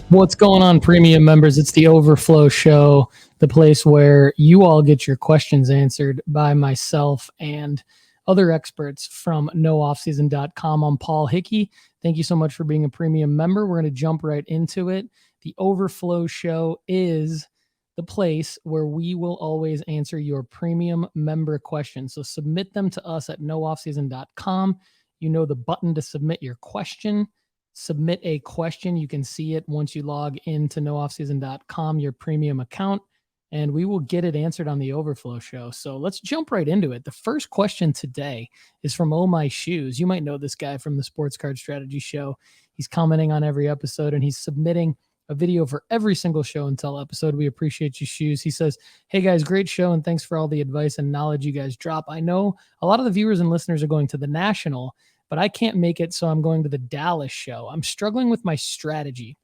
What's going on, premium members? It's the Overflow Show, the place where you all get your questions answered by myself and other experts from nooffseason.com. I'm Paul Hickey. Thank you so much for being a premium member. We're going to jump right into it. The Overflow Show is the place where we will always answer your premium member questions. So submit them to us at nooffseason.com. You know the button to submit your question. Submit a question. You can see it once you log into nooffseason.com, your premium account, and we will get it answered on the Overflow Show. So let's jump right into it. The first question today is from Oh My Shoes. You might know this guy from the Sports Card Strategy Show. He's commenting on every episode, and he's submitting a video for every single show and tell episode. We appreciate you, Shoes. He says, "Hey guys, great show, and thanks for all the advice and knowledge you guys drop. I know a lot of the viewers and listeners are going to the National, but I can't make it, so I'm going to the Dallas show. I'm struggling with my strategy.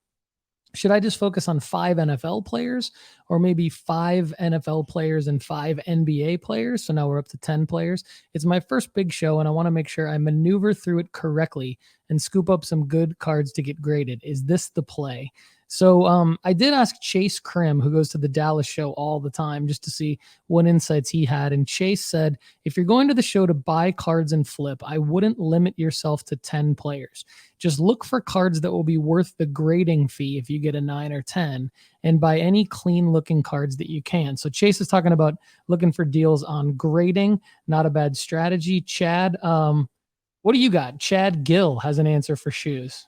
Should I just focus on 5 NFL players, or maybe 5 NFL players and 5 NBA players? So now we're up to 10 players. It's my first big show, and I want to make sure I maneuver through it correctly and scoop up some good cards to get graded. Is this the play?" So I did ask Chase Krim, who goes to the Dallas show all the time, just to see what insights he had. And Chase said, if you're going to the show to buy cards and flip, I wouldn't limit yourself to 10 players. Just look for cards that will be worth the grading fee if you get a 9 or 10, and buy any clean looking cards that you can. So Chase is talking about looking for deals on grading. Not a bad strategy. Chad, what do you got? Chad Gill has an answer for Shoes.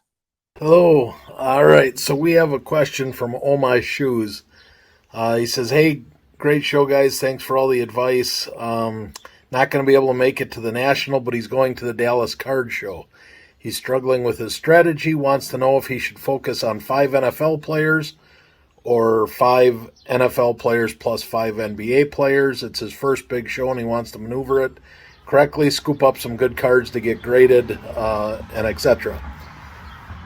Hello. All right. So we have a question from Oh My Shoes. He says, "Hey, great show, guys. Thanks for all the advice. Not going to be able to make it to the National, but he's going to the Dallas Card Show. He's struggling with his strategy, wants to know if he should focus on 5 NFL players or 5 NFL players plus 5 NBA players. It's his first big show, and he wants to maneuver it correctly, scoop up some good cards to get graded, and etc."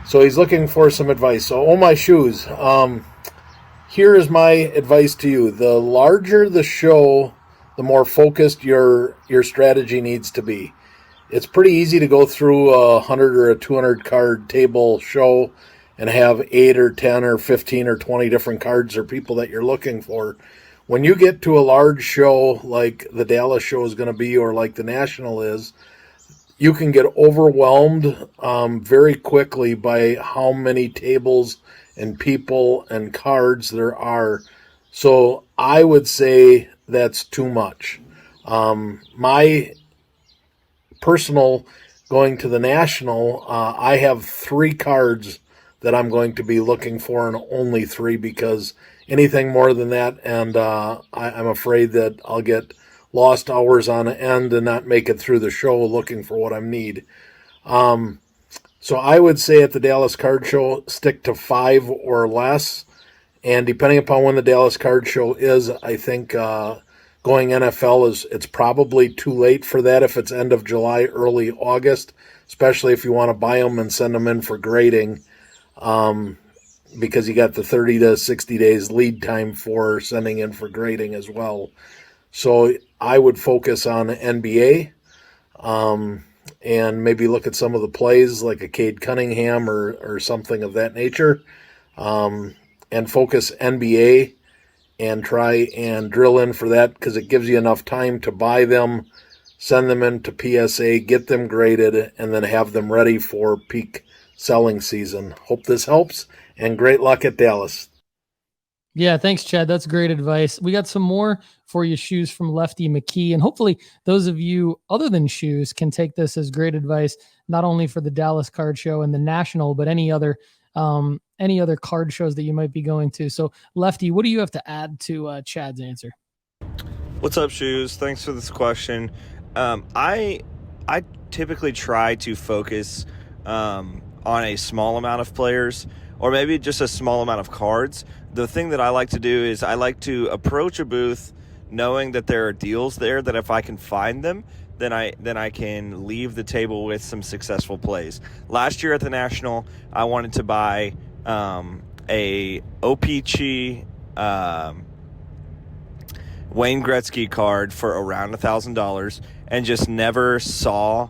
So he's looking for some advice. So, Oh My Shoes, here is my advice to you. The larger the show, the more focused your strategy needs to be. It's pretty easy to go through a 100 or a 200 card table show and have 8 or 10 or 15 or 20 different cards or people that you're looking for. When you get to a large show like the Dallas show is going to be, or like the National is, you can get overwhelmed very quickly by how many tables and people and cards there are. So I would say that's too much. My personal going to the National, I have 3 cards that I'm going to be looking for, and only 3, because anything more than that, and I'm afraid that I'll get lost hours on end and not make it through the show looking for what I need. So I would say at the Dallas Card Show, stick to 5 or less. And depending upon when the Dallas Card Show is, I think going NFL it's probably too late for that if it's end of July, early August, especially if you want to buy them and send them in for grading, because you got the 30 to 60 days lead time for sending in for grading as well. So I would focus on NBA, and maybe look at some of the plays like a Cade Cunningham or something of that nature, and focus NBA and try and drill in for that, because it gives you enough time to buy them, send them into PSA, get them graded, and then have them ready for peak selling season. Hope this helps, and great luck at Dallas. Yeah, thanks, Chad. That's great advice. We got some more for you, Shoes, from Lefty McKee. And hopefully those of you other than Shoes can take this as great advice, not only for the Dallas Card Show and the National, but any other card shows that you might be going to. So, Lefty, what do you have to add to Chad's answer? What's up, Shoes? Thanks for this question. I typically try to focus on a small amount of players, or maybe just a small amount of cards. The thing that I like to do is I like to approach a booth knowing that there are deals there, that if I can find them, then I can leave the table with some successful plays. Last year at the National, I wanted to buy a OPC Wayne Gretzky card for around $1,000, and just never saw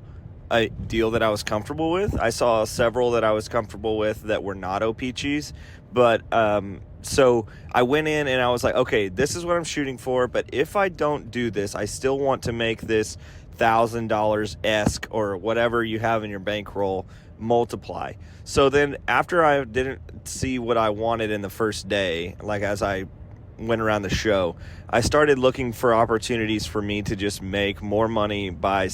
a deal that I was comfortable with. I saw several that I was comfortable with that were not OPGs, But so I went in and I was like, okay, this is what I'm shooting for. But if I don't do this, I still want to make this $1,000 or whatever you have in your bankroll multiply. So then after I didn't see what I wanted in the first day, like as I went around the show, I started looking for opportunities for me to just make more money by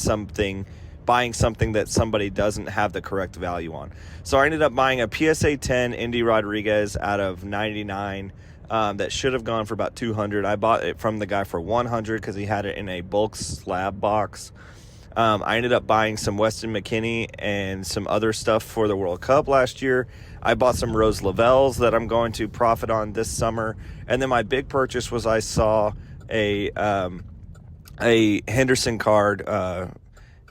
buying something that somebody doesn't have the correct value on. So I ended up buying a PSA 10 Indy Rodriguez out of 99 that should have gone for about 200. I bought it from the guy for 100 because he had it in a bulk slab box. I ended up buying some Weston McKennie and some other stuff for the World Cup last year. I bought some Rose Lavelles that I'm going to profit on this summer. And then my big purchase was I saw a Henderson card,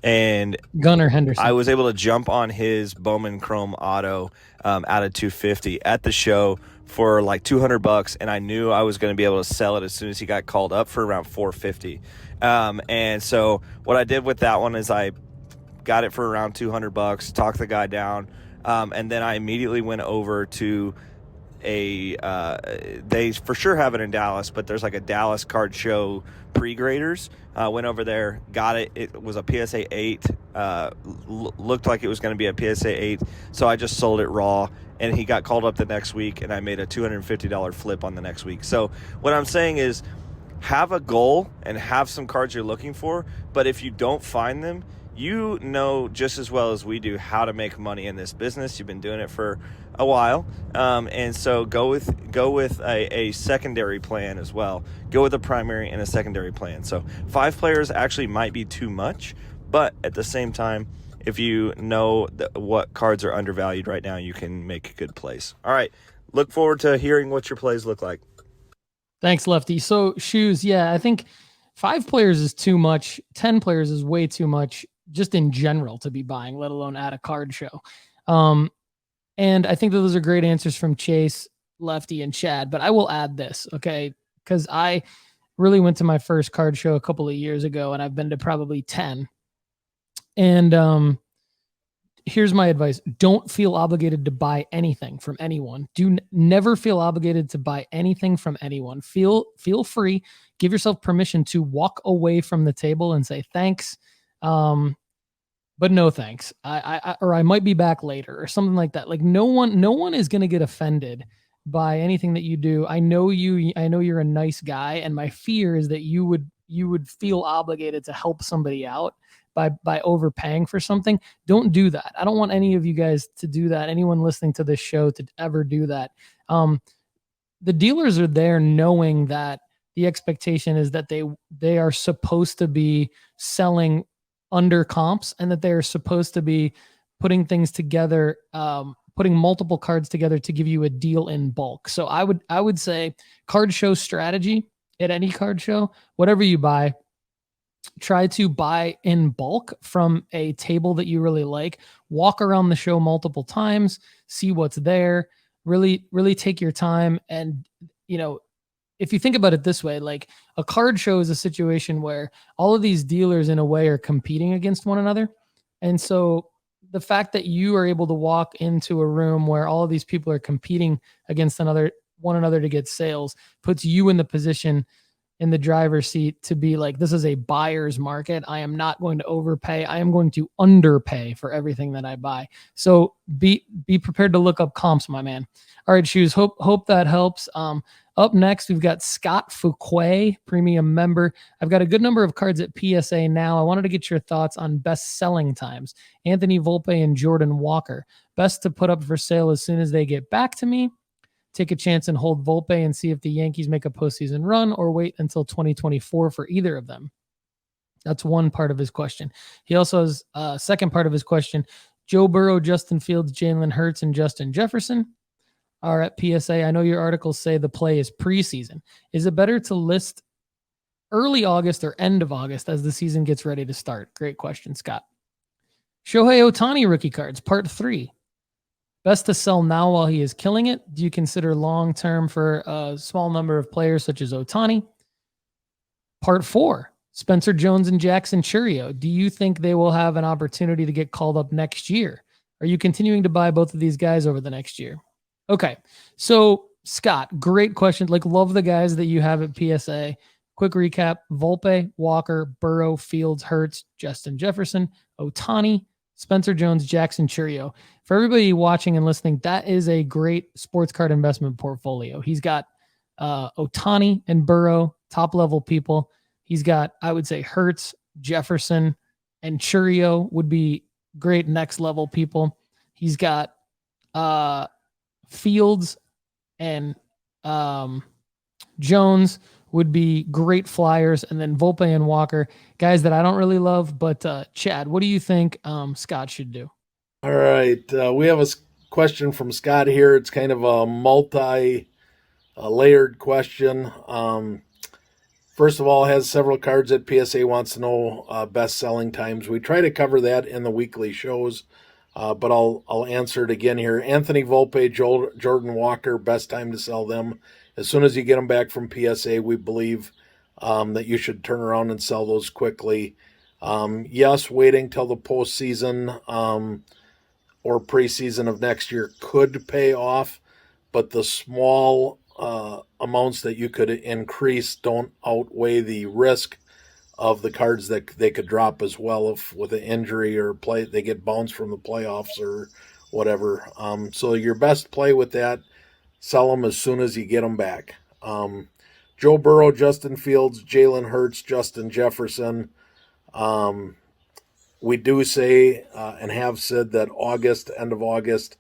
and Gunnar Henderson. I was able to jump on his Bowman Chrome Auto out of 250 at the show for like $200, and I knew I was going to be able to sell it as soon as he got called up for around $450. And so what I did with that one is I got it for around $200, talked the guy down, and then I immediately went over to they for sure have it in Dallas, but there's like a Dallas card show pre-graders. Went over there, got it. It was a PSA 8. Looked like it was going to be a PSA 8, so I just sold it raw, and he got called up the next week, and I made a $250 flip on the next week. So what I'm saying is have a goal and have some cards you're looking for, but if you don't find them, you know just as well as we do how to make money in this business. You've been doing it for a while, and so go with a secondary plan as well. Go with a primary and a secondary plan. So 5 players actually might be too much, but at the same time, if you know what cards are undervalued right now, you can make a good plays. All right, look forward to hearing what your plays look like. Thanks, Lefty. So Shoes, yeah, I think 5 players is too much. 10 players is way too much just in general to be buying, let alone at a card show. And I think that those are great answers from Chase, Lefty, and Chad. But I will add this, okay? Because I really went to my first card show a couple of years ago, and I've been to probably 10. And here's my advice. Don't feel obligated to buy anything from anyone. Never feel obligated to buy anything from anyone. Feel free. Give yourself permission to walk away from the table and say thanks. But no thanks. I might be back later or something like that. Like no one is going to get offended by anything that you do. I know you're a nice guy, and my fear is that you would feel obligated to help somebody out by overpaying for something. Don't do that. I don't want any of you guys to do that. Anyone listening to this show to ever do that. The dealers are there knowing that the expectation is that they are supposed to be selling under comps, and that they're supposed to be putting things together, putting multiple cards together to give you a deal in bulk. So I would say card show strategy at any card show, whatever you buy, try to buy in bulk from a table that you really like. Walk around the show multiple times, see what's there, really take your time. And, if you think about it this way, like a card show is a situation where all of these dealers in a way are competing against one another. And so the fact that you are able to walk into a room where all of these people are competing against one another to get sales puts you in the position, in the driver's seat, to be like, this is a buyer's market. I am not going to overpay. I am going to underpay for everything that I buy. So be prepared to look up comps, my man. All right, Shoes. Hope that helps. Up next, we've got Scott Fuquay, premium member. I've got a good number of cards at PSA now. I wanted to get your thoughts on best selling times. Anthony Volpe and Jordan Walker. Best to put up for sale as soon as they get back to me. Take a chance and hold Volpe and see if the Yankees make a postseason run, or wait until 2024 for either of them. That's one part of his question. He also has a second part of his question. Joe Burrow, Justin Fields, Jalen Hurts, and Justin Jefferson are at PSA. I know your articles say the play is preseason. Is it better to list early August or end of August as the season gets ready to start? Great question, Scott. Shohei Ohtani rookie cards, part 3. Best to sell now while he is killing it. Do you consider long-term for a small number of players such as Ohtani? Part 4, Spencer Jones and Jackson Chourio. Do you think they will have an opportunity to get called up next year? Are you continuing to buy both of these guys over the next year? Okay. So, Scott, great question. Like, love the guys that you have at PSA. Quick recap: Volpe, Walker, Burrow, Fields, Hurts, Justin Jefferson, Ohtani, Spencer Jones, Jackson Chourio. For everybody watching and listening, that is a great sports card investment portfolio. He's got Ohtani and Burrow, top level people. He's got, I would say, Hurts, Jefferson, and Chourio would be great next level people. He's got Fields and Jones would be great flyers, and then Volpe and Walker, guys that I don't really love. But Chad, what do you think Scott should do? All right. We have a question from Scott here. It's kind of a layered question. First of all, has several cards that PSA wants to know best selling times. We try to cover that in the weekly shows, but I'll answer it again here. Anthony Volpe, Jordan Walker, best time to sell them. As soon as you get them back from PSA, we believe that you should turn around and sell those quickly. Yes, waiting till the postseason or preseason of next year could pay off, but the small amounts that you could increase don't outweigh the risk of the cards that they could drop as well if with an injury or they get bounced from the playoffs or whatever. So your best play with that, sell them as soon as you get them back. Joe Burrow, Justin Fields, Jalen Hurts, Justin Jefferson. We do say and have said that end of August,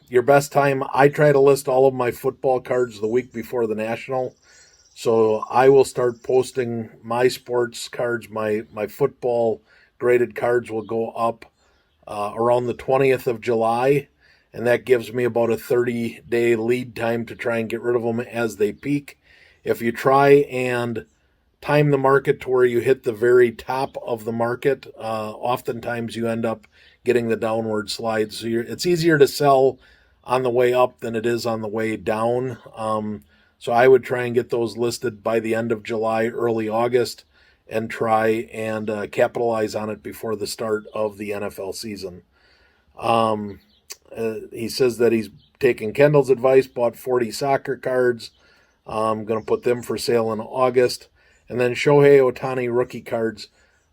your best time. I try to list all of my football cards the week before the National. So I will start posting my sports cards, my football graded cards will go up around the 20th of July. And that gives me about a 30-day lead time to try and get rid of them as they peak. If you try and time the market to where you hit the very top of the market, oftentimes you end up getting the downward slide. So it's easier to sell on the way up than it is on the way down. So I would try and get those listed by the end of July, early August, and try and capitalize on it before the start of the NFL season. He says that he's taken Kendall's advice, bought 40 soccer cards. I'm going to put them for sale in August. And then Shohei Ohtani rookie cards.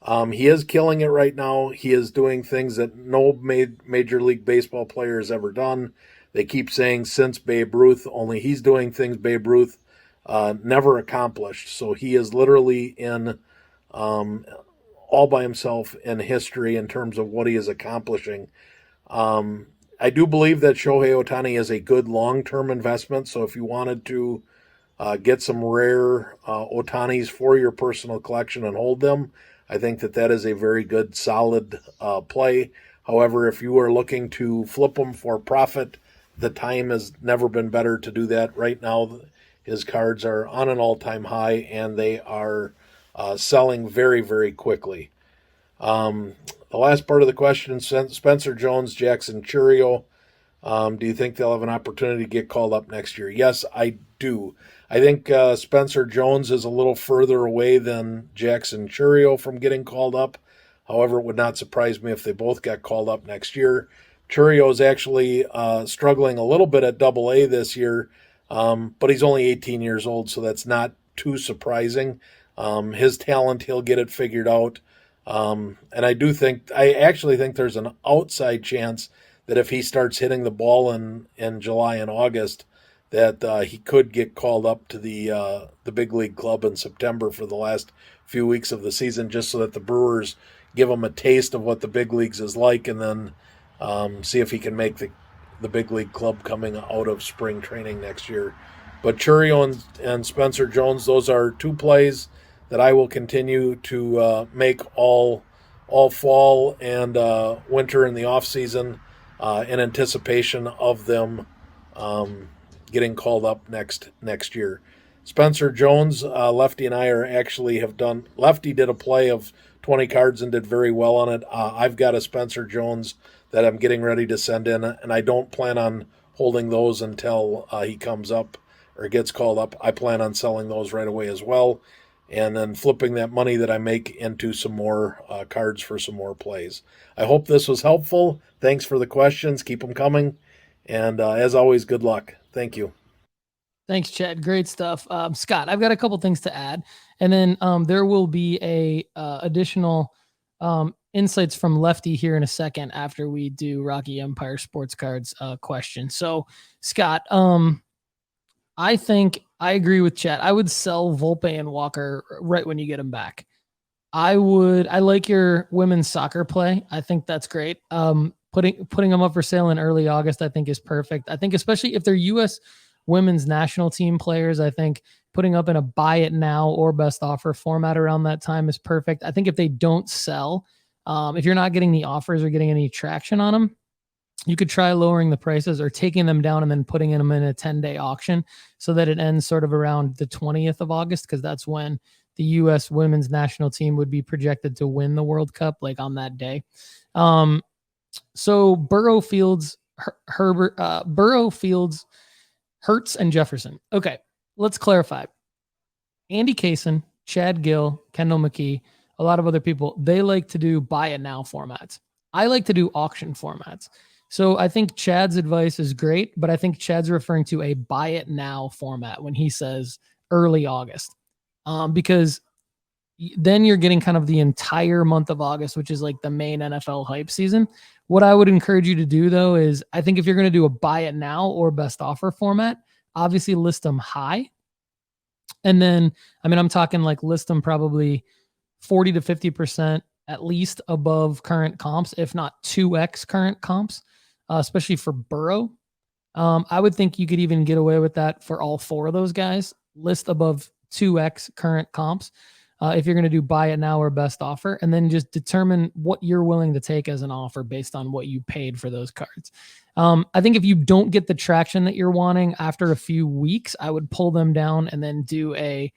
He is killing it right now. He is doing things that no Major League Baseball player has ever done. They keep saying since Babe Ruth, only he's doing things Babe Ruth never accomplished. So he is literally in all by himself in history in terms of what he is accomplishing. I do believe that Shohei Ohtani is a good long-term investment. So if you wanted to get some rare Ohtanis for your personal collection and hold them, I think that is a very good, solid play. However, if you are looking to flip them for profit, the time has never been better to do that. Right now, his cards are on an all-time high, and they are selling very, very quickly. The last part of the question, Spencer Jones, Jackson Chourio. Do you think they'll have an opportunity to get called up next year? Yes, I do. I think Spencer Jones is a little further away than Jackson Chourio from getting called up. However, it would not surprise me if they both got called up next year. Chourio is actually struggling a little bit at Double-A this year, but he's only 18 years old, so that's not too surprising. His talent, he'll get it figured out. And I actually think there's an outside chance that if he starts hitting the ball in July and August, that he could get called up to the big league club in September for the last few weeks of the season, just so that the Brewers give him a taste of what the big leagues is like, and then see if he can make the big league club coming out of spring training next year. But Chourio and Spencer Jones, those are two plays that I will continue to make all fall and winter in the off season in anticipation of them getting called up next year. Spencer Jones, Lefty and I Lefty did a play of 20 cards and did very well on it. I've got a Spencer Jones that I'm getting ready to send in, and I don't plan on holding those until he comes up or gets called up. I plan on selling those right away as well, and then flipping that money that I make into some more cards for some more plays. I hope this was helpful. Thanks for the questions. Keep them coming, And as always, good luck. Thank you. Thanks, Chad. Great stuff. Scott, I've got a couple things to add, and then there will be a additional insights from Lefty here in a second after we do Rocky Empire Sports Cards question. So, Scott, I think I agree with Chad. I would sell Volpe and Walker right when you get them back. I like your women's soccer play. I think that's great. Putting them up for sale in early August, I think is perfect. I think especially if they're U.S. women's national team players, I think putting up in a buy it now or best offer format around that time is perfect. I think if they don't sell, if you're not getting the offers or getting any traction on them, you could try lowering the prices or taking them down and then putting them in a 10-day auction so that it ends sort of around the 20th of August, because that's when the U.S. women's national team would be projected to win the World Cup, like on that day. So Burrow, Fields, Burrow, Fields, Hurts, and Jefferson. Okay, let's clarify. Andy Kaysen, Chad Gill, Kendall McKee, a lot of other people, they like to do buy it now formats. I like to do auction formats. So I think Chad's advice is great, but I think Chad's referring to a buy it now format when he says early August, because then you're getting kind of the entire month of August, which is like the main NFL hype season. What I would encourage you to do, though, is I think if you're going to do a buy it now or best offer format, obviously list them high. And then, I'm talking like list them probably 40 to 50% at least above current comps, if not 2x current comps, especially for Burrow. I would think you could even get away with that for all four of those guys. List above 2x current comps if you're going to do buy it now or best offer, and then just determine what you're willing to take as an offer based on what you paid for those cards. I think if you don't get the traction that you're wanting after a few weeks, I would pull them down and then do a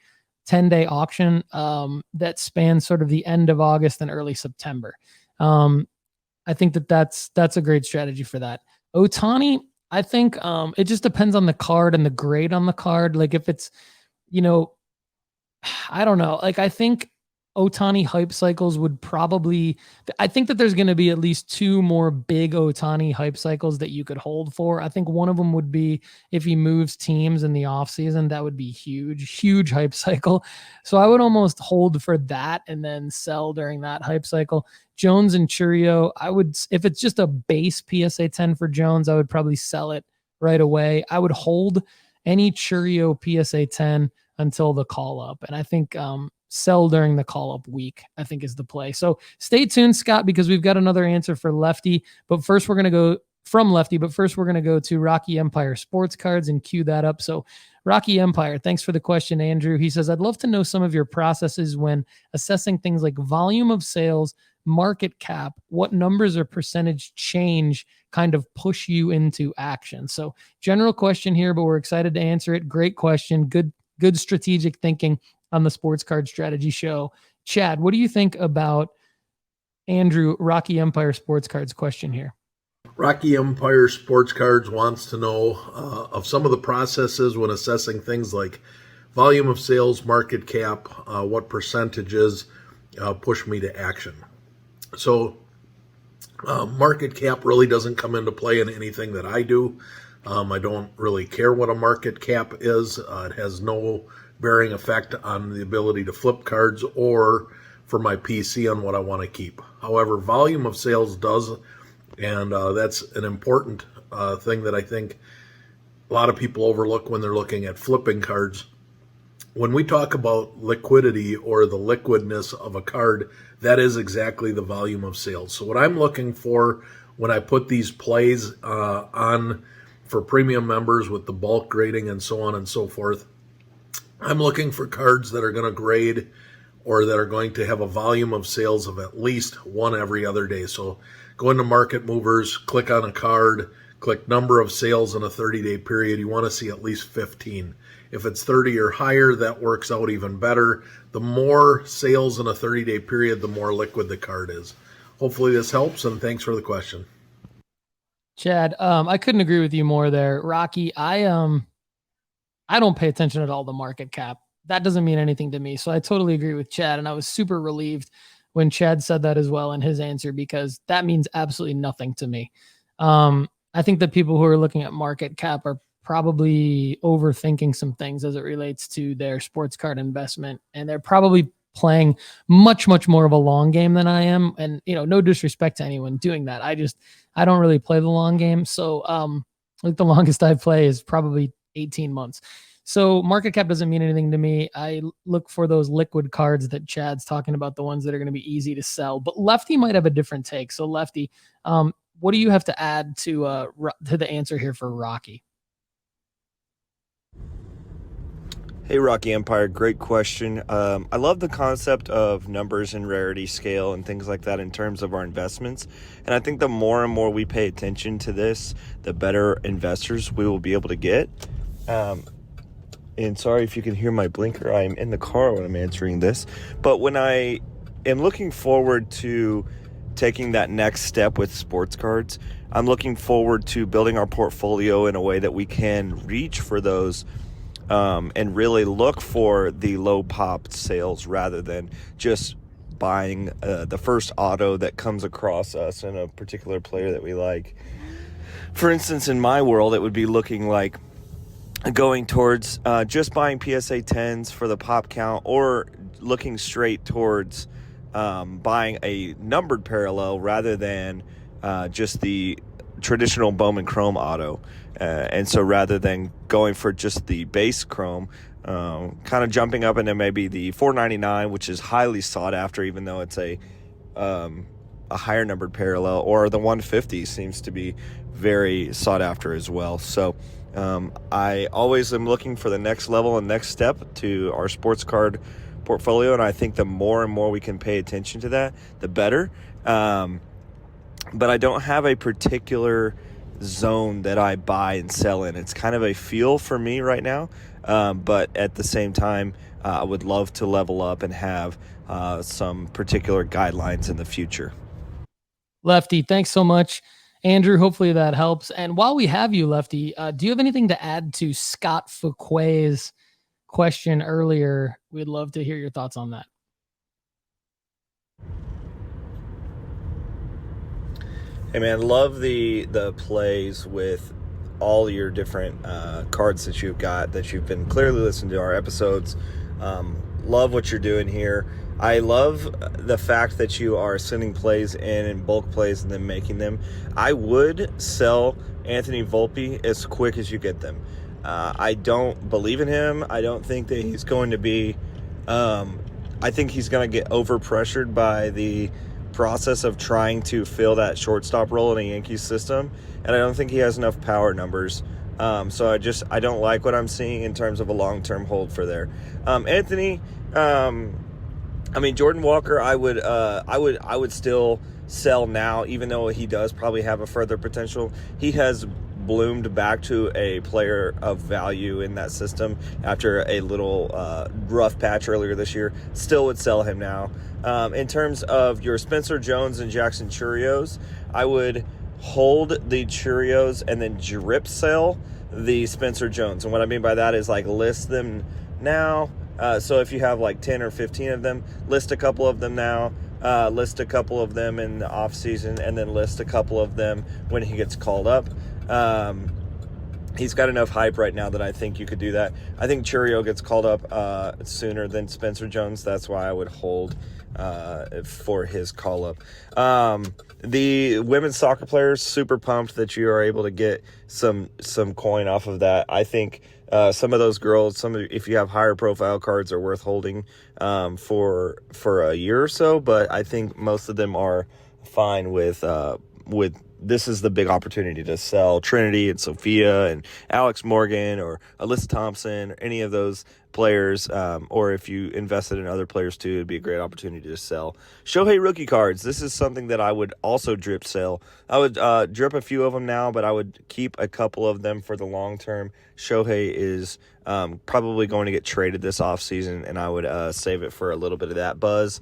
10-day auction that spans sort of the end of August and early September. I think that's a great strategy for that. Ohtani, I think it just depends on the card and the grade on the card. Like if it's, I don't know. Like I think Ohtani hype cycles would probably, I think that there's going to be at least two more big Ohtani hype cycles that you could hold for. I think one of them would be if he moves teams in the offseason, that would be huge hype cycle. So I would almost hold for that and then sell during that hype cycle. Jones and Chourio, I would, if it's just a base PSA 10 for Jones, I would probably sell it right away. I would hold any Chourio PSA 10 until the call up. And I think sell during the call up week, I think is the play. So stay tuned, Scott, because we've got another answer for Lefty. But first we're going to go from Lefty, but first we're going to go to Rocky Empire Sports Cards and cue that up. So Rocky Empire, thanks for the question, Andrew. He says, I'd love to know some of your processes when assessing things like volume of sales, market cap, what numbers or percentage change kind of push you into action. So general question here, but we're excited to answer it. Great question. Good strategic thinking on the Sports Card Strategy Show. Chad, what do you think about Andrew Rocky Empire Sports Cards question here? Rocky Empire Sports Cards wants to know of some of the processes when assessing things like volume of sales, market cap, what percentages push me to action. So market cap really doesn't come into play in anything that I do. I don't really care what a market cap is. It has no bearing effect on the ability to flip cards or for my PC on what I want to keep. However, volume of sales does, and that's an important thing that I think a lot of people overlook when they're looking at flipping cards. When we talk about liquidity or the liquidness of a card, that is exactly the volume of sales. So what I'm looking for when I put these plays on for premium members with the bulk grading and so on and so forth, I'm looking for cards that are going to grade or that are going to have a volume of sales of at least one every other day. So go into Market Movers, click on a card, click number of sales in a 30-day period. You want to see at least 15. If it's 30 or higher, that works out even better. The more sales in a 30-day period, the more liquid the card is. Hopefully this helps, and thanks for the question. Chad, I couldn't agree with you more there. Rocky, I don't pay attention at all to market cap. That doesn't mean anything to me. So I totally agree with Chad, and I was super relieved when Chad said that as well in his answer, because that means absolutely nothing to me. I think that people who are looking at market cap are probably overthinking some things as it relates to their sports card investment, and they're probably playing much, much more of a long game than I am. And, no disrespect to anyone doing that. I don't really play the long game. So, like the longest I play is probably 18 months. So market cap doesn't mean anything to me. I look for those liquid cards that Chad's talking about, the ones that are going to be easy to sell. But Lefty might have a different take. So Lefty, what do you have to add to the answer here for Rocky? Hey, Rocky Empire, great question. I love the concept of numbers and rarity scale and things like that in terms of our investments. And I think the more and more we pay attention to this, the better investors we will be able to get. And sorry if you can hear my blinker. I'm in the car when I'm answering this. But when I am looking forward to taking that next step with sports cards, I'm looking forward to building our portfolio in a way that we can reach for those and really look for the low pop sales rather than just buying the first auto that comes across us in a particular player that we like. For instance, in my world, it would be looking like going towards just buying PSA 10s for the pop count, or looking straight towards buying a numbered parallel rather than just the traditional Bowman Chrome auto. And so rather than going for just the base Chrome, kind of jumping up into maybe the 499, which is highly sought after, even though it's a higher numbered parallel, or the 150 seems to be very sought after as well. So I always am looking for the next level and next step to our sports card portfolio, and I think the more and more we can pay attention to that, the better. But I don't have a particular zone that I buy and sell in. It's kind of a feel for me right now, but at the same time, I would love to level up and have some particular guidelines in the future. Lefty, thanks so much. Andrew, hopefully that helps. And while we have you, Lefty, do you have anything to add to Scott Fuquay's question earlier? We'd love to hear your thoughts on that. Hey man, love the plays with all your different cards that you've got, that you've been clearly listening to our episodes. Love what you're doing here. I love the fact that you are sending plays in bulk plays and then making them. I would sell Anthony Volpe as quick as you get them. I don't believe in him. I don't think that he's going to be I think he's going to get overpressured by the process of trying to fill that shortstop role in a Yankees system, and I don't think he has enough power numbers. So I don't like what I'm seeing in terms of a long-term hold for there. Anthony, Jordan Walker, I would still sell now, even though he does probably have a further potential. He has bloomed back to a player of value in that system after a little rough patch earlier this year. Still would sell him now. In terms of your Spencer Jones and Jackson Chourios, I would hold the Chourios and then drip sell the Spencer Jones. And what I mean by that is like list them now. So if you have like 10 or 15 of them, list a couple of them now, list a couple of them in the off season, and then list a couple of them when he gets called up. He's got enough hype right now that I think you could do that. I think Chourio gets called up sooner than Spencer Jones. That's why I would hold for his call up. The women's soccer players, super pumped that you are able to get some coin off of that. I think some of those girls, if you have higher profile cards, are worth holding for a year or so. But I think most of them are fine with this is the big opportunity to sell Trinity and Sophia and Alex Morgan or Alyssa Thompson or any of those players, or if you invested in other players too, it'd be a great opportunity to sell. Shohei rookie cards, this is something that I would also drip sell. I would drip a few of them now, but I would keep a couple of them for the long term. Shohei is probably going to get traded this offseason, and I would save it for a little bit of that buzz.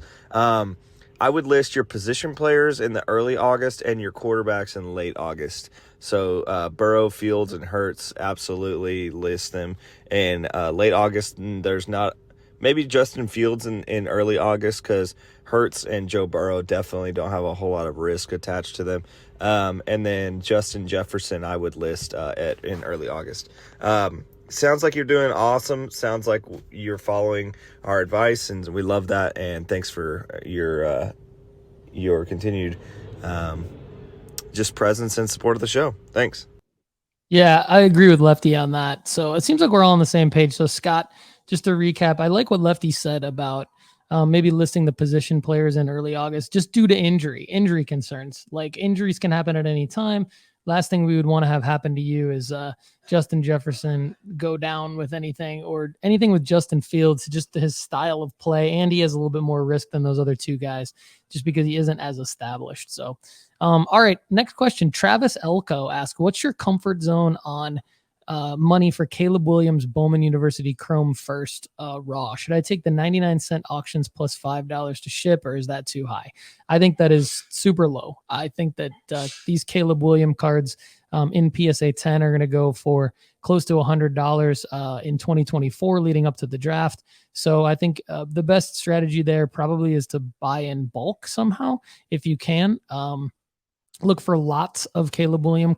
I would list your position players in the early August and your quarterbacks in late August. So Burrow, Fields, and Hurts, absolutely list them. In late August, there's not maybe Justin Fields in early August, because Hurts and Joe Burrow definitely don't have a whole lot of risk attached to them. And then Justin Jefferson I would list in early August. Sounds like you're doing awesome. Sounds like you're following our advice, and we love that. And thanks for your continued just presence and support of the show. Thanks. Yeah, I agree with Lefty on that. So it seems like we're all on the same page. So Scott, just to recap, I like what Lefty said about maybe listing the position players in early August just due to injury concerns. Like injuries can happen at any time. Last thing we would want to have happen to you is Justin Jefferson go down with anything, or anything with Justin Fields, just his style of play. And he has a little bit more risk than those other two guys just because he isn't as established. So, all right, next question. Travis Elko asks, what's your comfort zone on money for Caleb Williams, Bowman University Chrome first raw? Should I take the 99-cent auctions plus $5 to ship, or is that too high? I think that is super low. I think that these Caleb Williams cards in PSA 10 are going to go for close to $100 in 2024 leading up to the draft. So I think the best strategy there probably is to buy in bulk somehow if you can. Look for lots of Caleb Williams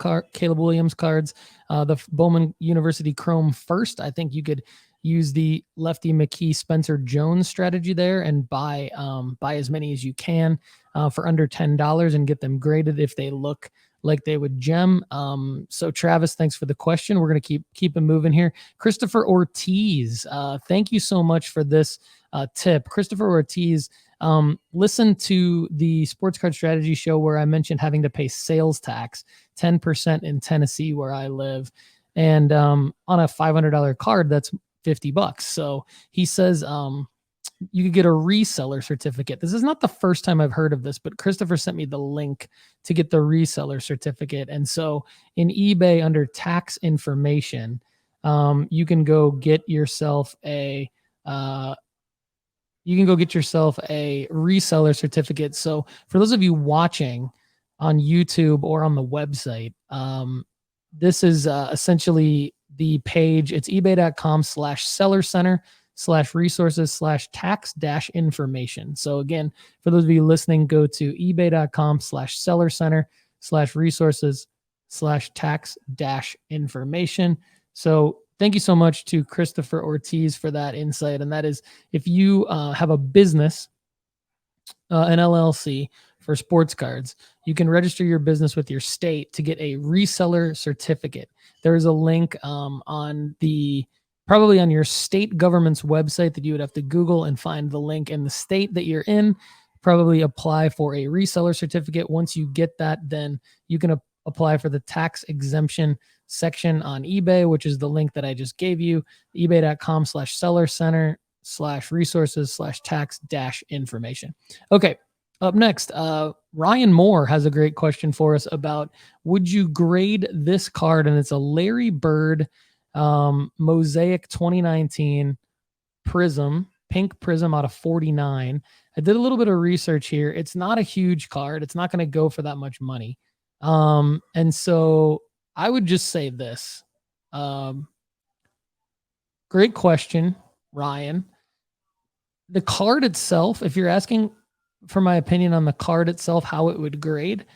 cards. The Bowman University Chrome first. I think you could use the Lefty McKee Spencer Jones strategy there and buy as many as you can for under $10 and get them graded if they look like they would gem. So Travis, thanks for the question. We're going to keep it moving here. Christopher Ortiz, thank you so much for this tip. Christopher Ortiz, listen to the Sports Card Strategy show where I mentioned having to pay sales tax, 10% in Tennessee where I live. And on a $500 card, that's $50. So he says you could get a reseller certificate. This is not the first time I've heard of this, but Christopher sent me the link to get the reseller certificate. And so in eBay under tax information, you can go get yourself a reseller certificate. So for those of you watching on YouTube or on the website, this is essentially the page. It's ebay.com/seller center/resources/tax-information. So again, for those of you listening, go to ebay.com/seller center/resources/tax-information. So thank you so much to Christopher Ortiz for that insight. And that is, if you have a business, an LLC for sports cards, you can register your business with your state to get a reseller certificate. There is a link probably on your state government's website that you would have to Google and find the link in the state that you're in. Probably apply for a reseller certificate. Once you get that, then you can apply for the tax exemption section on eBay, which is the link that I just gave you, ebay.com/seller center/resources/tax-information. Okay. Up next, Ryan Moore has a great question for us about, would you grade this card? And it's a Larry Bird Mosaic 2019 Prism, pink Prism out of 49. I did a little bit of research here. It's not a huge card. It's not going to go for that much money. And so I would just say this. Great question, Ryan. The card itself, if you're asking for my opinion on the card itself, how it would grade,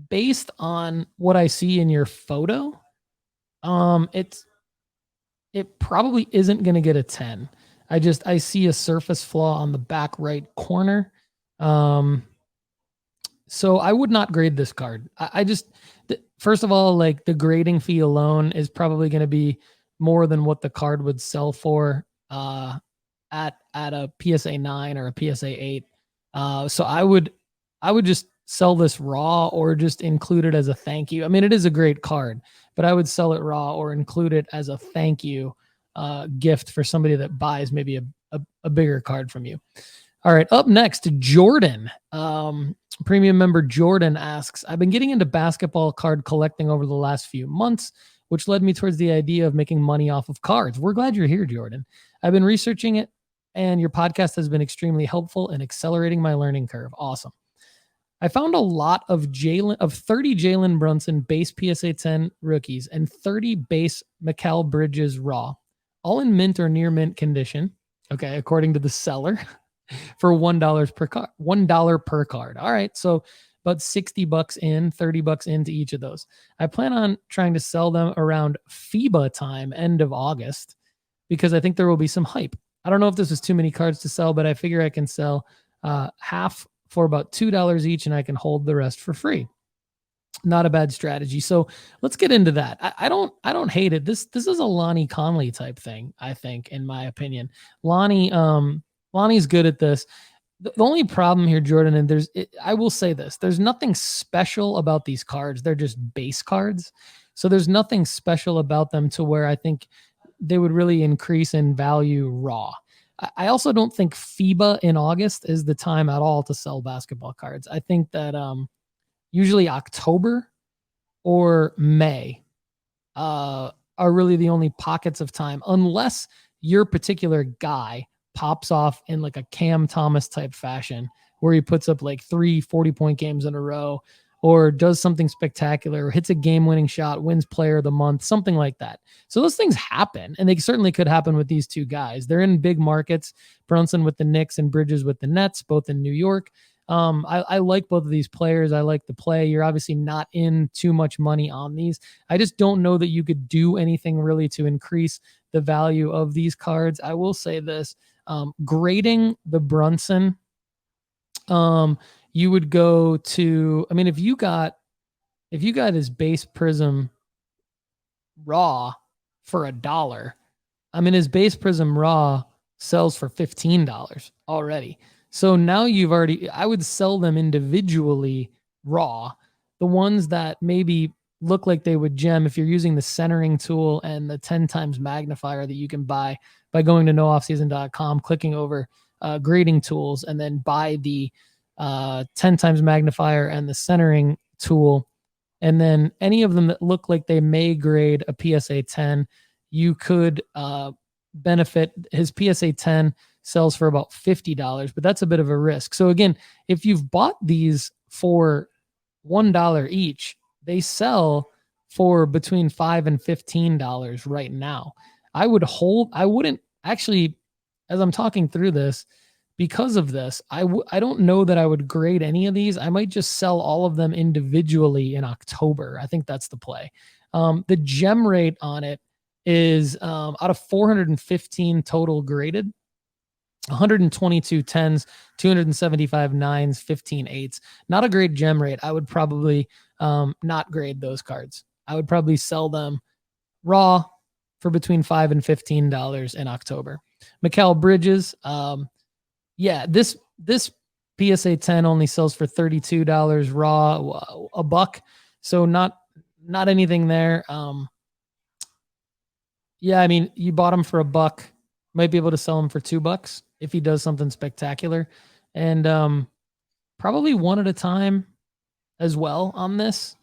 based on what I see in your photo, it probably isn't going to get a 10. I see a surface flaw on the back right corner. So I would not grade this card. First of all, like, the grading fee alone is probably going to be more than what the card would sell for at a PSA 9 or a PSA 8. So I would just sell this raw or just include it as a thank you. I mean, it is a great card, but I would sell it raw or include it as a thank you gift for somebody that buys maybe a bigger card from you. All right, up next, Jordan. Premium member Jordan asks, I've been getting into basketball card collecting over the last few months, which led me towards the idea of making money off of cards. We're glad you're here, Jordan. I've been researching it, and your podcast has been extremely helpful in accelerating my learning curve. Awesome. I found a lot of 30 Jalen Brunson base PSA 10 rookies and 30 base Mikal Bridges raw, all in mint or near mint condition. Okay, according to the seller, for $1 per card. $1 per card. All right, so about $60 in, $30 into each of those. I plan on trying to sell them around FIBA time, end of August, because I think there will be some hype. I don't know if this is too many cards to sell, but I figure I can sell half for about $2 each, and I can hold the rest for free. Not a bad strategy. So let's get into that. I don't hate it. This is a Lonnie Conley type thing, I think, in my opinion. Lonnie's good at this. The only problem here, Jordan, and I will say this: there's nothing special about these cards. They're just base cards, so there's nothing special about them to where I think they would really increase in value raw. I also don't think FIBA in August is the time at all to sell basketball cards. I think that usually October or May are really the only pockets of time, unless your particular guy pops off in like a Cam Thomas type fashion where he puts up like 3 40-point games in a row, or does something spectacular, or hits a game-winning shot, wins player of the month, something like that. So those things happen, and they certainly could happen with these two guys. They're in big markets, Brunson with the Knicks and Bridges with the Nets, both in New York. I like both of these players. I like the play. You're obviously not in too much money on these. I just don't know that you could do anything really to increase the value of these cards. I will say this, grading the Brunson, you would go to, I mean, if you got his base prism raw for $1, I mean, his base prism raw sells for $15 already. So now I would sell them individually raw. The ones that maybe look like they would gem, if you're using the centering tool and the 10 times magnifier that you can buy by going to nooffseason.com, clicking over grading tools, and then buy the 10 times magnifier and the centering tool. And then any of them that look like they may grade a PSA 10, you could benefit. His PSA 10 sells for about $50, but that's a bit of a risk. So again, if you've bought these for $1 each, they sell for between $5 and $15 right now. I wouldn't actually, as I'm talking through this, because of this, I don't know that I would grade any of these. I might just sell all of them individually in October. I think that's the play. The gem rate on it is out of 415 total graded, 122 10s, 275 9s, 15 8s. Not a great gem rate. I would probably not grade those cards. I would probably sell them raw for between $5 and $15 in October. Mikal Bridges, this PSA 10 only sells for $32 raw, $1. So not anything there. I mean, you bought him for $1, might be able to sell him for $2 if he does something spectacular, and probably one at a time as well on this.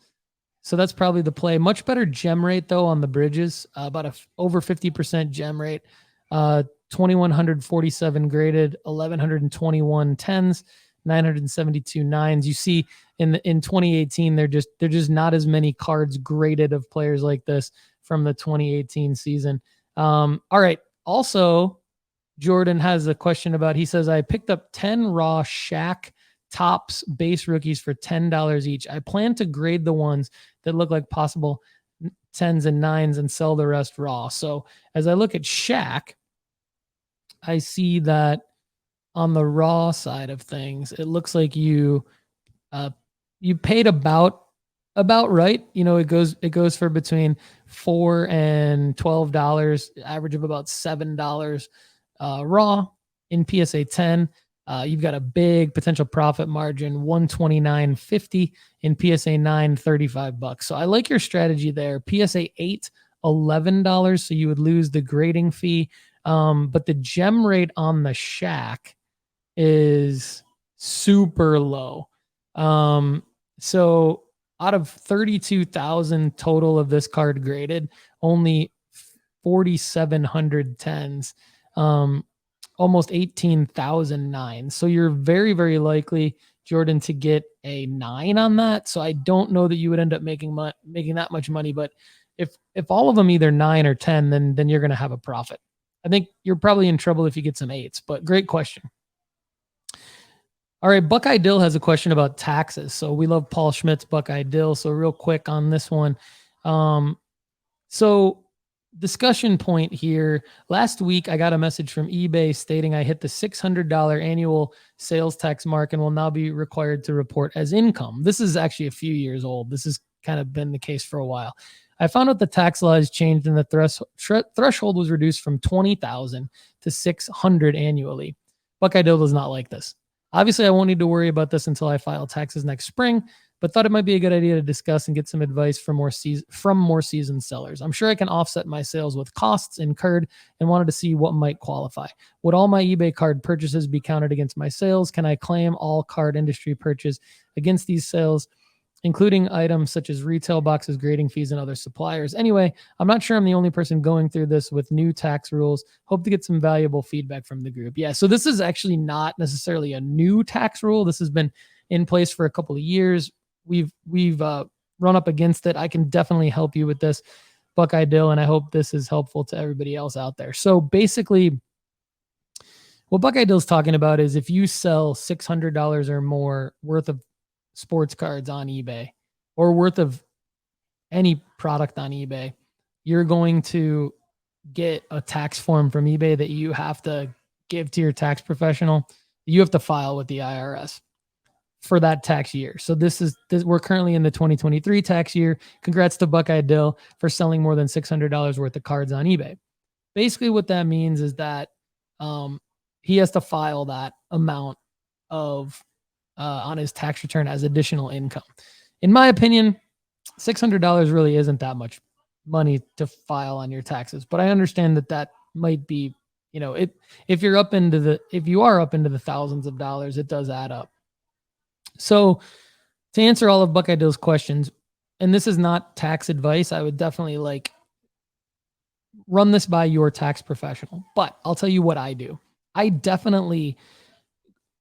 So that's probably the play. Much better gem rate though on the Bridges, about over 50% gem rate. 2,147 graded, 1,121 10s, 972 9s. You see in 2018, they're just not as many cards graded of players like this from the 2018 season. All right. Also, Jordan has a question about, he says, I picked up 10 raw Shaq Topps base rookies for $10 each. I plan to grade the ones that look like possible 10s and 9s and sell the rest raw. So as I look at Shaq, I see that on the raw side of things, it looks like you paid about right. You know, it goes for between $4 and $12, average of about $7 raw in PSA 10. You've got a big potential profit margin, $129.50 in PSA 9, $35. So I like your strategy there. PSA 8, $11. So you would lose the grading fee. But the gem rate on the Shaq is super low. So out of 32,000 total of this card graded, only 4,700 10s, almost 18,000 9s. So you're very, very likely, Jordan, to get a 9 on that. So I don't know that you would end up making that much money, but if all of them either 9 or 10, then you're going to have a profit. I think you're probably in trouble if you get some 8s, but great question. All right, Buckeye Dill has a question about taxes. So we love Paul Schmidt's Buckeye Dill. So real quick on this one. So discussion point here. Last week, I got a message from eBay stating I hit the $600 annual sales tax mark and will now be required to report as income. This is actually a few years old. This has kind of been the case for a while. I found out the tax law has changed and the threshold was reduced from $20,000 to $600 annually. Buckeye Dill does not like this. Obviously, I won't need to worry about this until I file taxes next spring, but thought it might be a good idea to discuss and get some advice from more seasoned sellers. I'm sure I can offset my sales with costs incurred and wanted to see what might qualify. Would all my eBay card purchases be counted against my sales? Can I claim all card industry purchase against these sales, including items such as retail boxes, grading fees, and other suppliers? Anyway, I'm not sure I'm the only person going through this with new tax rules. Hope to get some valuable feedback from the group. Yeah, so this is actually not necessarily a new tax rule. This has been in place for a couple of years. We've run up against it. I can definitely help you with this, Buckeye Dill, and I hope this is helpful to everybody else out there. So basically, what Buckeye Dill's talking about is if you sell $600 or more worth of sports cards on eBay or worth of any product on eBay, you're going to get a tax form from eBay that you have to give to your tax professional. You have to file with the IRS for that tax year. So we're currently in the 2023 tax year. Congrats to Buckeye Dill for selling more than $600 worth of cards on eBay. Basically what that means is that he has to file that amount of on his tax return as additional income. In my opinion, $600 really isn't that much money to file on your taxes, but I understand that might be, if you are up into the thousands of dollars, it does add up. So to answer all of Buckeye Dill's questions, and this is not tax advice, I would definitely run this by your tax professional, but I'll tell you what I do. I definitely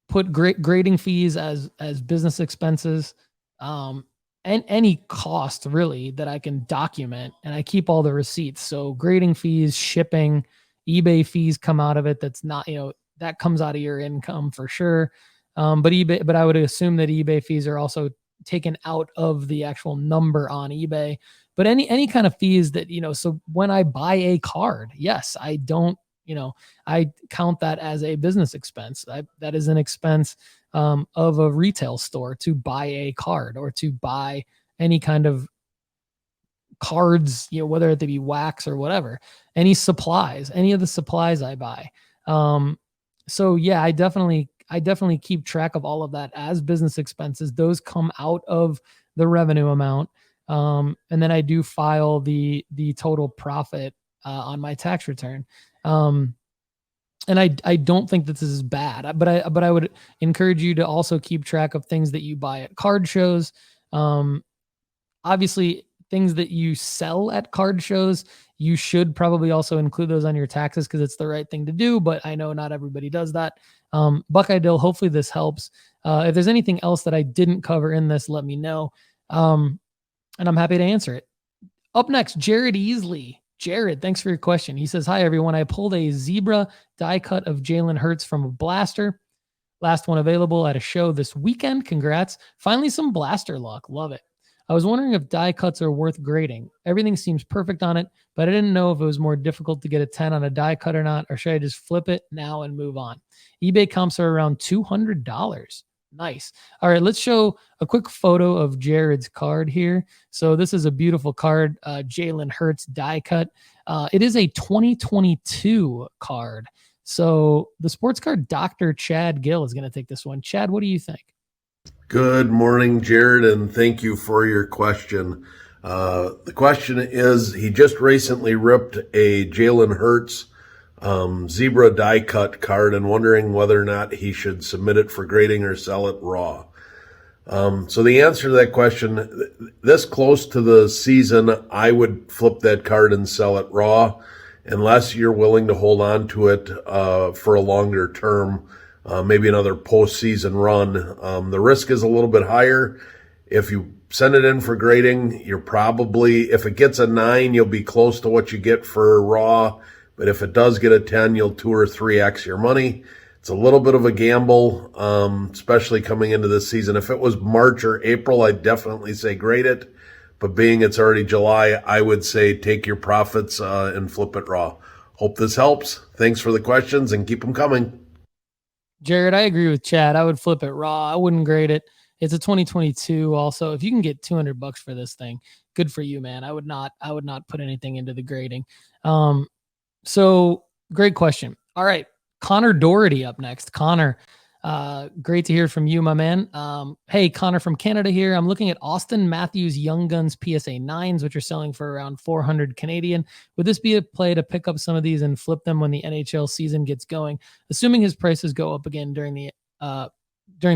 put grading fees as business expenses, and any cost really that I can document, and I keep all the receipts. So grading fees, shipping, eBay fees come out of it. That's not, that comes out of your income for sure. But I would assume that eBay fees are also taken out of the actual number on eBay. But any kind of fees that, so when I buy a card, yes, I don't, I count that as a business expense. That is an expense of a retail store to buy a card or to buy any kind of cards, whether it be wax or whatever, any of the supplies I buy. So yeah, I definitely keep track of all of that as business expenses. Those come out of the revenue amount. And then I do file the total profit on my tax return. And I don't think that this is bad, but I would encourage you to also keep track of things that you buy at card shows. Obviously things that you sell at card shows, you should probably also include those on your taxes because it's the right thing to do, but I know not everybody does that. Buckeye Dill, hopefully this helps. If there's anything else that I didn't cover in this, let me know. And I'm happy to answer it. Up next, Jared Easley. Jared, thanks for your question. He says, hi, everyone. I pulled a zebra die cut of Jalen Hurts from a blaster. Last one available at a show this weekend. Congrats. Finally, some blaster luck. Love it. I was wondering if die cuts are worth grading. Everything seems perfect on it, but I didn't know if it was more difficult to get a 10 on a die cut or not, or should I just flip it now and move on? eBay comps are around $200. Nice. All right, let's show a quick photo of Jared's card here. So this is a beautiful card, Jalen Hurts die cut. It is a 2022 card. So the sports card Dr. Chad Gill is going to take this one. Chad, what do you think? Good morning, Jared, and thank you for your question. The question is, he just recently ripped a Jalen Hurts zebra die cut card and wondering whether or not he should submit it for grading or sell it raw. So the answer to that question, this close to the season, I would flip that card and sell it raw unless you're willing to hold on to it for a longer term, maybe another postseason run. The risk is a little bit higher. If you send it in for grading, you're probably, if it gets a 9, you'll be close to what you get for raw. But if it does get a 10, you'll 2 or 3x your money. It's a little bit of a gamble, especially coming into this season. If it was March or April, I'd definitely say grade it. But being it's already July, I would say take your profits and flip it raw. Hope this helps. Thanks for the questions and keep them coming. Jared, I agree with Chad. I would flip it raw. I wouldn't grade it. It's a 2022 also. If you can get $200 for this thing, good for you, man. I would not put anything into the grading. So great question. All right. Connor Doherty up next. Connor, great to hear from you, my man. Hey, Connor from Canada here. I'm looking at Austin Matthews Young Guns PSA 9s, which are selling for around 400 Canadian. Would this be a play to pick up some of these and flip them when the NHL season gets going, assuming his prices go up again during the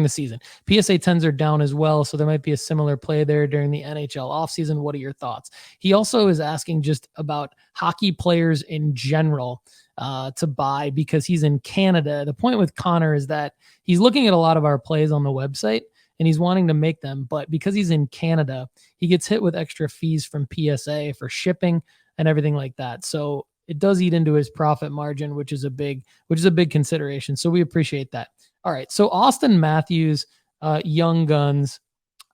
season? PSA 10s are down as well, so there might be a similar play there during the NHL offseason. What are your thoughts? He also is asking just about hockey players in general to buy because he's in Canada. The point with Connor is that he's looking at a lot of our plays on the website and he's wanting to make them, but because he's in Canada, he gets hit with extra fees from PSA for shipping and everything like that. So it does eat into his profit margin, which is a big consideration. So we appreciate that. All right. So Austin Matthews, Young Guns,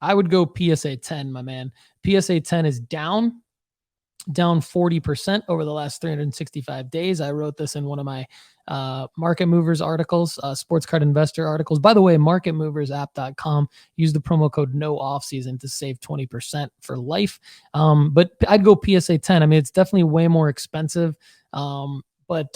I would go PSA 10, my man. PSA 10 is down 40% over the last 365 days. I wrote this in one of my Market Movers articles, Sports Card Investor articles. By the way, marketmoversapp.com. Use the promo code NOOFFSEASON to save 20% for life. But I'd go PSA 10. I mean, it's definitely way more expensive. But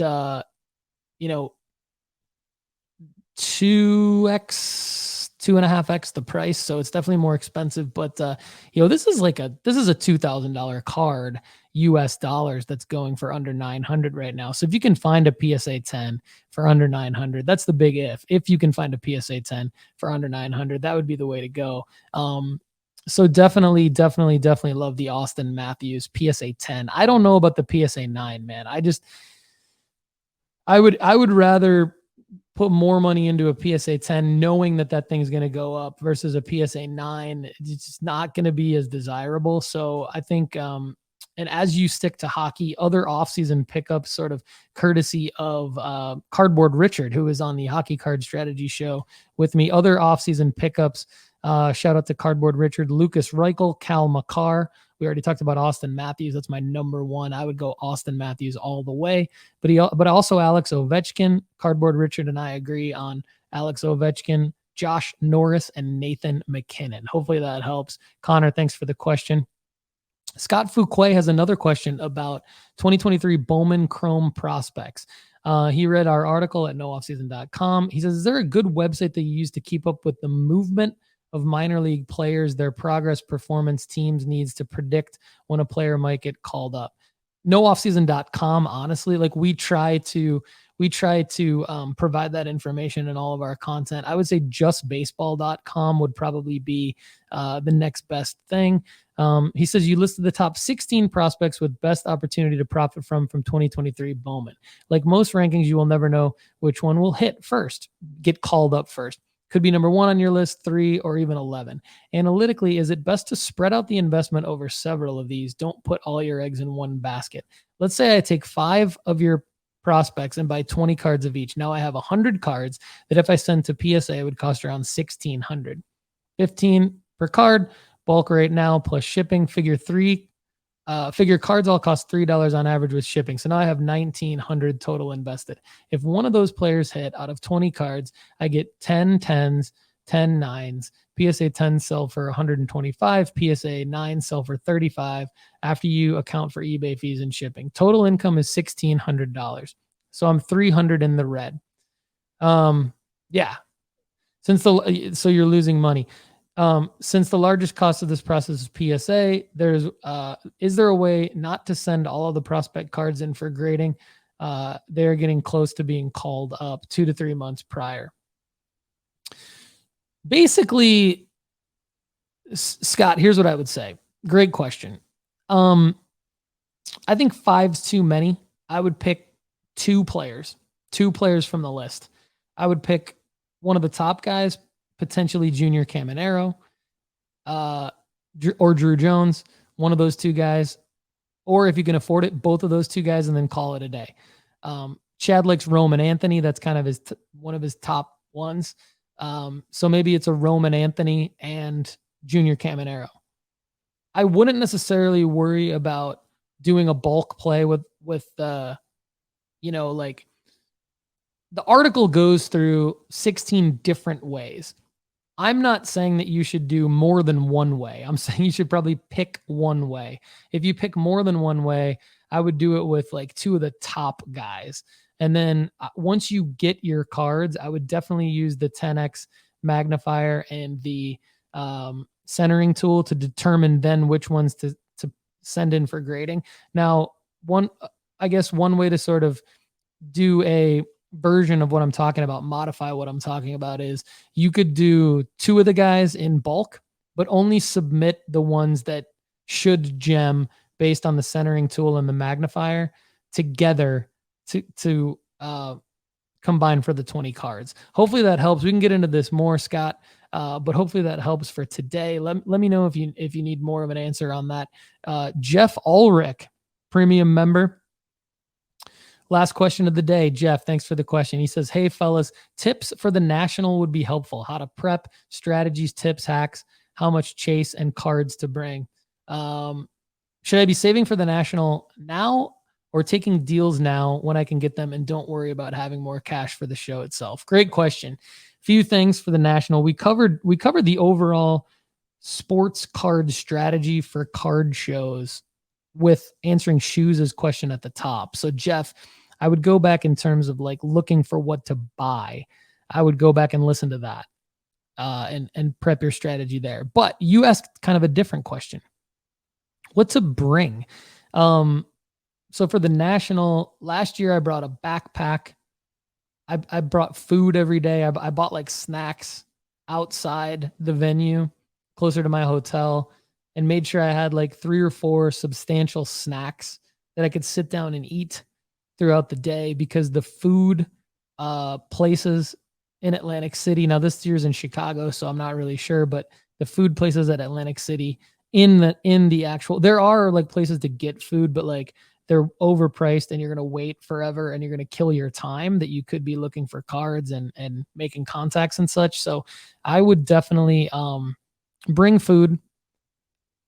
2.5x the price, so it's definitely more expensive. But this is a $2,000 card, US dollars, that's going for under 900 right now. So if you can find a PSA 10 for under 900, that's the big if you can find a PSA 10 for under 900, that would be the way to go. So definitely love the Austin Matthews PSA 10. I don't know about the PSA 9, man. I would rather put more money into a PSA 10 knowing that thing's going to go up versus a PSA 9. It's just not going to be as desirable. So I think, and as you stick to hockey, other offseason pickups, sort of courtesy of Cardboard Richard, who is on the Hockey Card Strategy Show with me, other offseason pickups, shout out to Cardboard Richard, Lucas Reichel, Cal Makar. We already talked about Austin Matthews. That's my number one. I would go Austin Matthews all the way. But also Alex Ovechkin. Cardboard Richard and I agree on Alex Ovechkin, Josh Norris, and Nathan McKinnon. Hopefully that helps. Connor, thanks for the question. Scott Fouquet has another question about 2023 Bowman Chrome prospects. He read our article at nooffseason.com. He says, is there a good website that you use to keep up with the movement of minor league players, their progress, performance, teams needs to predict when a player might get called up? nooffseason.com, honestly, like we try to provide that information in all of our content. I would say justbaseball.com would probably be the next best thing. He says you listed the top 16 prospects with best opportunity to profit from 2023 Bowman. Like most rankings, you will never know which one will hit first, get called up first. Could be number 1 on your list, 3, or even 11. Analytically, is it best to spread out the investment over several of these? Don't put all your eggs in one basket. Let's say I take 5 of your prospects and buy 20 cards of each. Now I have 100 cards that if I send to PSA would cost around $1,600. 15 per card, bulk rate now plus shipping. Figure cards all cost $3 on average with shipping. So now I have $1,900 total invested. If one of those players hit out of 20 cards, I get 10 10s, 10 9s. PSA 10 sell for 125, PSA 9 sell for 35 after you account for eBay fees and shipping. Total income is $1,600. So I'm $300 in the red. Yeah. So you're losing money. Since the largest cost of this process is PSA, is there a way not to send all of the prospect cards in for grading? They're getting close to being called up 2 to 3 months prior. Basically, Scott, here's what I would say. Great question. I think 5's too many. I would pick 2 players from the list. I would pick one of the top guys, potentially Junior Caminero, or Drew Jones, one of those 2 guys, or if you can afford it, both of those 2 guys, and then call it a day. Chad likes Roman Anthony. That's kind of one of his top ones. So maybe it's a Roman Anthony and Junior Caminero. I wouldn't necessarily worry about doing a bulk play with like the article goes through 16 different ways. I'm not saying that you should do more than one way. I'm saying you should probably pick one way. If you pick more than one way, I would do it with like two of the top guys. And then once you get your cards, I would definitely use the 10x magnifier and the centering tool to determine then which ones to send in for grading. Now, one way to sort of do a version of what I'm talking about, modify what I'm talking about, is you could do two of the guys in bulk, but only submit the ones that should gem based on the centering tool and the magnifier together to combine for the 20 cards. Hopefully that helps. We can get into this more, Scott, but hopefully that helps for today. Let me know if you need more of an answer on that. Jeff Ulrich, premium member. Last question of the day. Jeff, thanks for the question. He says, hey, fellas, tips for the National would be helpful. How to prep, strategies, tips, hacks, how much chase, and cards to bring. Should I be saving for the National now or taking deals now when I can get them and don't worry about having more cash for the show itself? Great question. Few things for the National. We covered the overall sports card strategy for card shows with answering Shoes' question at the top. So Jeff, I would go back in terms of like looking for what to buy. I would go back and listen to that and prep your strategy there. But you asked kind of a different question. What to bring? So for the National, last year I brought a backpack. I brought food every day. I bought like snacks outside the venue closer to my hotel and made sure I had like 3 or 4 substantial snacks that I could sit down and eat throughout the day, because the food places in Atlantic City, now this year's in Chicago, so I'm not really sure, but the food places at Atlantic City in the actual, there are like places to get food, but like they're overpriced and you're going to wait forever and you're going to kill your time that you could be looking for cards and making contacts and such. So I would definitely bring food,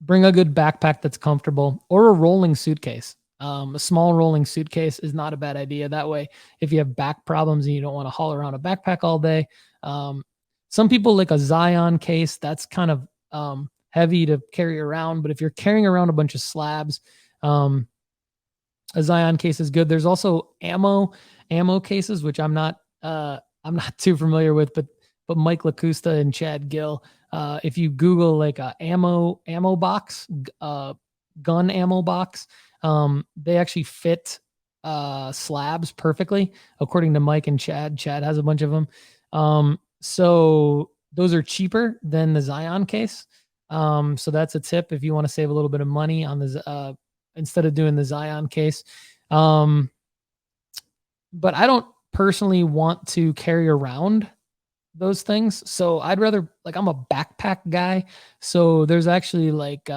bring a good backpack that's comfortable, or a rolling suitcase. A small rolling suitcase is not a bad idea. That way, if you have back problems and you don't want to haul around a backpack all day, some people like a Zion case. That's kind of heavy to carry around. But if you're carrying around a bunch of slabs, a Zion case is good. There's also ammo cases, which I'm not too familiar with, but Mike LaCusta and Chad Gill, if you Google like a ammo box, gun ammo box, they actually fit slabs perfectly, according to Mike and Chad. Chad has a bunch of them. So those are cheaper than the Zion case. So that's a tip if you want to save a little bit of money on the instead of doing the Zion case. But I don't personally want to carry around those things. So I'd rather, like, I'm a backpack guy. So there's actually like,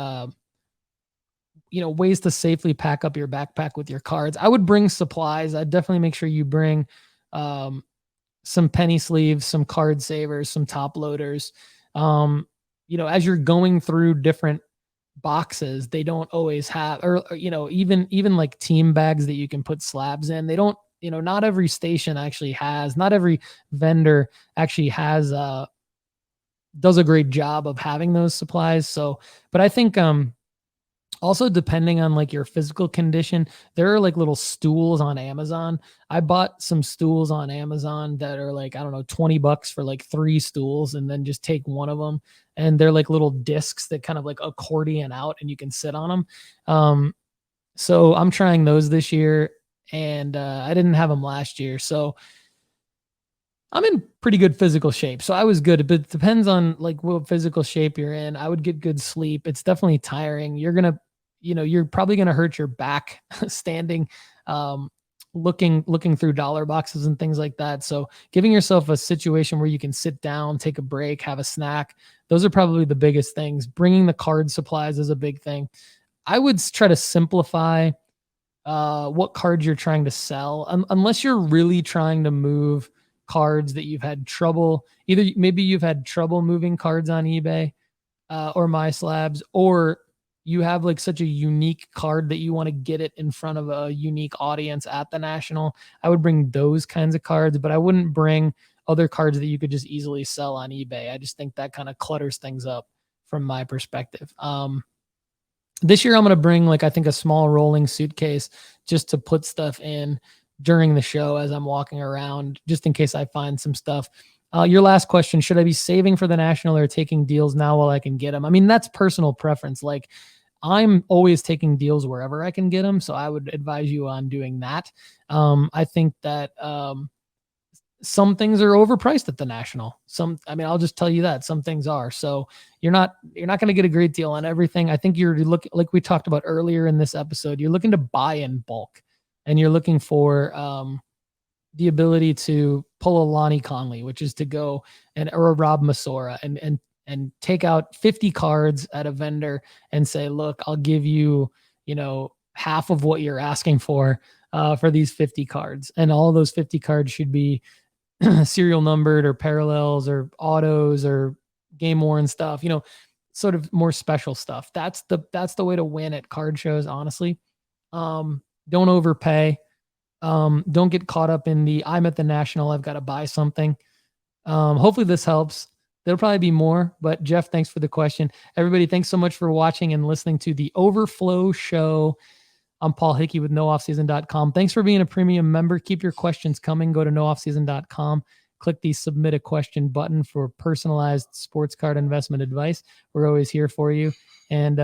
ways to safely pack up your backpack with your cards. I would bring supplies. I'd definitely make sure you bring some penny sleeves, some card savers, some top loaders. As you're going through different boxes, they don't always have, or even like team bags that you can put slabs in. They don't, not every station actually has, not every vendor actually has, does a great job of having those supplies. So, but I think, also depending on like your physical condition, there are like little stools on Amazon. I bought some stools on Amazon that are like, I don't know, $20 for like 3 stools, and then just take one of them. And they're like little discs that kind of like accordion out and you can sit on them. So I'm trying those this year, and I didn't have them last year. So I'm in pretty good physical shape. So I was good, but it depends on like what physical shape you're in. I would get good sleep. It's definitely tiring. You're probably going to hurt your back standing, looking through dollar boxes and things like that. So giving yourself a situation where you can sit down, take a break, have a snack. Those are probably the biggest things. Bringing the card supplies is a big thing. I would try to simplify what cards you're trying to sell, unless you're really trying to move cards that you've had trouble. Either maybe you've had trouble moving cards on eBay or MySlabs, or you have like such a unique card that you want to get it in front of a unique audience at the National. I would bring those kinds of cards, but I wouldn't bring other cards that you could just easily sell on eBay. I just think that kind of clutters things up from my perspective. This year I'm going to bring like, I think a small rolling suitcase just to put stuff in during the show as I'm walking around, just in case I find some stuff. Your last question, should I be saving for the National or taking deals now while I can get them? I mean, that's personal preference. Like, I'm always taking deals wherever I can get them. So I would advise you on doing that. I think that some things are overpriced at the National. I'll just tell you that some things are. So you're not going to get a great deal on everything. I think you're looking, like we talked about earlier in this episode, you're looking to buy in bulk, and you're looking for the ability to pull a Lonnie Conley, which is to go or a Rob Masora and take out 50 cards at a vendor and say, look, I'll give you, half of what you're asking for these 50 cards. And all of those 50 cards should be serial numbered or parallels or autos or game worn stuff, sort of more special stuff. That's the way to win at card shows, honestly. Don't overpay. Don't get caught up in the I'm at the National, I've got to buy something. Hopefully this helps. There'll probably be more, but Jeff, thanks for the question. Everybody, thanks so much for watching and listening to the Overflow Show. I'm Paul Hickey with nooffseason.com. Thanks for being a premium member. Keep your questions coming. Go to nooffseason.com. Click the submit a question button for personalized sports card investment advice. We're always here for you. And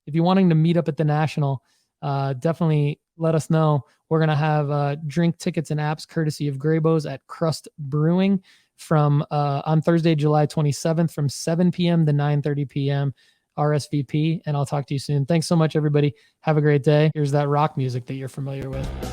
if you're wanting to meet up at the National, definitely let us know. We're going to have drink tickets and apps courtesy of Graybos at Crust Brewing from on Thursday, July 27th from 7 p.m. to 9:30 p.m. RSVP, and I'll talk to you soon. Thanks so much, everybody. Have a great day. Here's that rock music that you're familiar with.